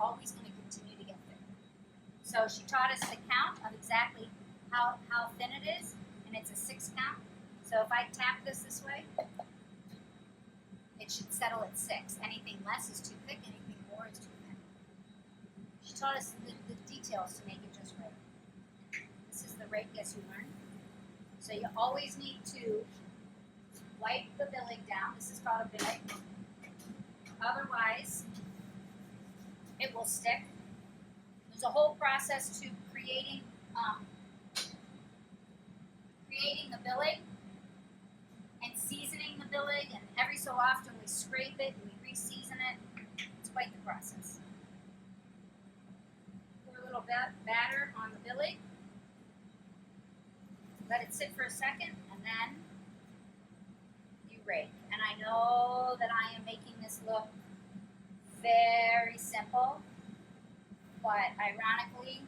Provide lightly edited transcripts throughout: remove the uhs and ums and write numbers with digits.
always going to continue to get thicker. So she taught us the count of exactly how thin it is, and it's a 6 count. So if I tap this way, it should settle at 6. Anything less is too thick, anything more is too thin. She taught us the details to make it just right. This is the rake, as you learned. So you always need to wipe the billing down. This is called a billing. Otherwise, it will stick. There's a whole process to creating the billing and seasoning the billing, and every so often we scrape it and we re-season it. It's quite the process. Pour a little batter on the billing. Let it sit for a second, and then you rake. And I know that I am making this look very simple, but ironically,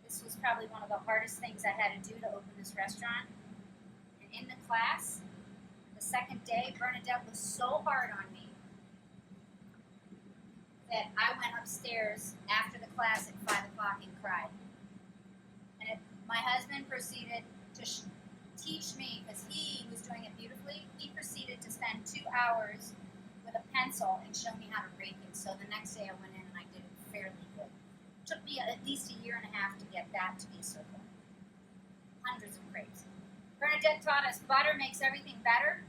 this was probably one of the hardest things I had to do to open this restaurant. And in the class, the second day, Bernadette was so hard on me that I went upstairs after the class at 5 o'clock and cried. And my husband proceeded to teach me, because he was doing it beautifully, he proceeded to spend 2 hours with a pencil and show me how to rake it. So the next day I went in and I did it fairly good. It took me at least 1.5 years to get that to be a circle. Hundreds of crepes. Bernadette taught us butter makes everything better.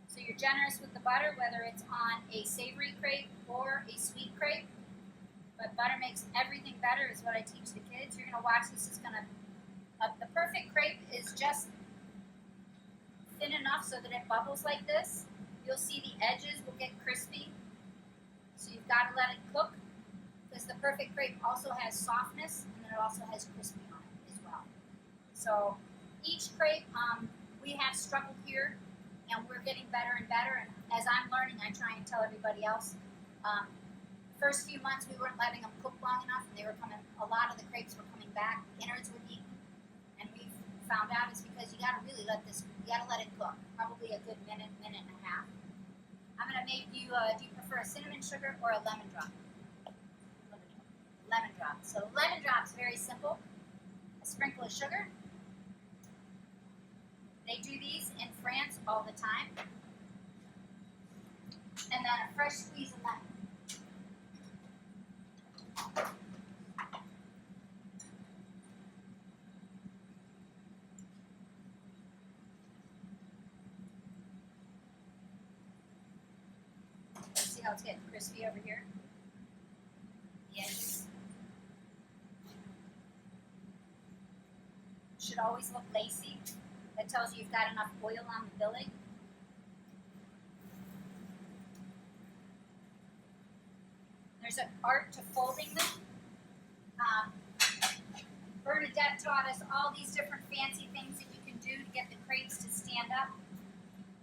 So you're generous with the butter, whether it's on a savory crepe or a sweet crepe. But butter makes everything better is what I teach the kids. You're going to watch this. Is going to the perfect crepe is just thin enough so that it bubbles like this. You'll see the edges will get crispy. So you've got to let it cook, because the perfect crepe also has softness, and then it also has crispy on it as well. So each crepe, we have struggled here, and we're getting better and better. And as I'm learning, I try and tell everybody else. First few months, we weren't letting them cook long enough, and they were coming. A lot of the crepes were coming back. The innards were eaten, and we found out it's because you got to really let this. You got to let it cook, probably a good minute and a half. I'm going to make you. Do you prefer a cinnamon sugar or a lemon drop? Lemon drop. So lemon drop's very simple. A sprinkle of sugar. They do these in France all the time. And then a fresh squeeze of lemon. See how it's getting crispy over here? The edges. Should always look lacy. That tells you you've got enough oil on the filling. There's an art to folding them. Bernadette taught us all these different fancy things that you can do to get the crepes to stand up,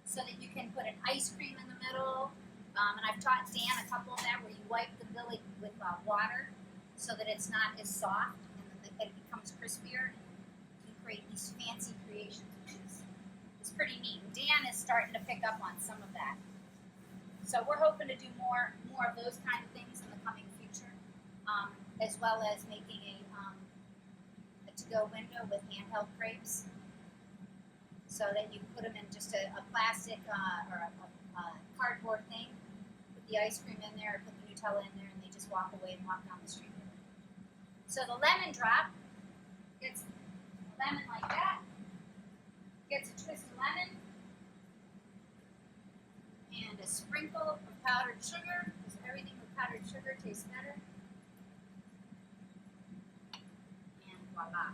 so that you can put an ice cream in the middle. And I've taught Dan a couple of that, where you wipe the billy with water so that it's not as soft and it becomes crispier. You can create these fancy creations, which is pretty neat. And Dan is starting to pick up on some of that. So we're hoping to do more of those kind of things in the coming future, as well as making a to-go window with handheld crepes, so that you put them in just a plastic or a cardboard thing, put the ice cream in there, put the Nutella in there, and they just walk away and walk down the street with it. So the lemon drop gets a lemon like that, gets a twist of lemon, and a sprinkle of powdered sugar, because everything with powdered sugar tastes better. And voila.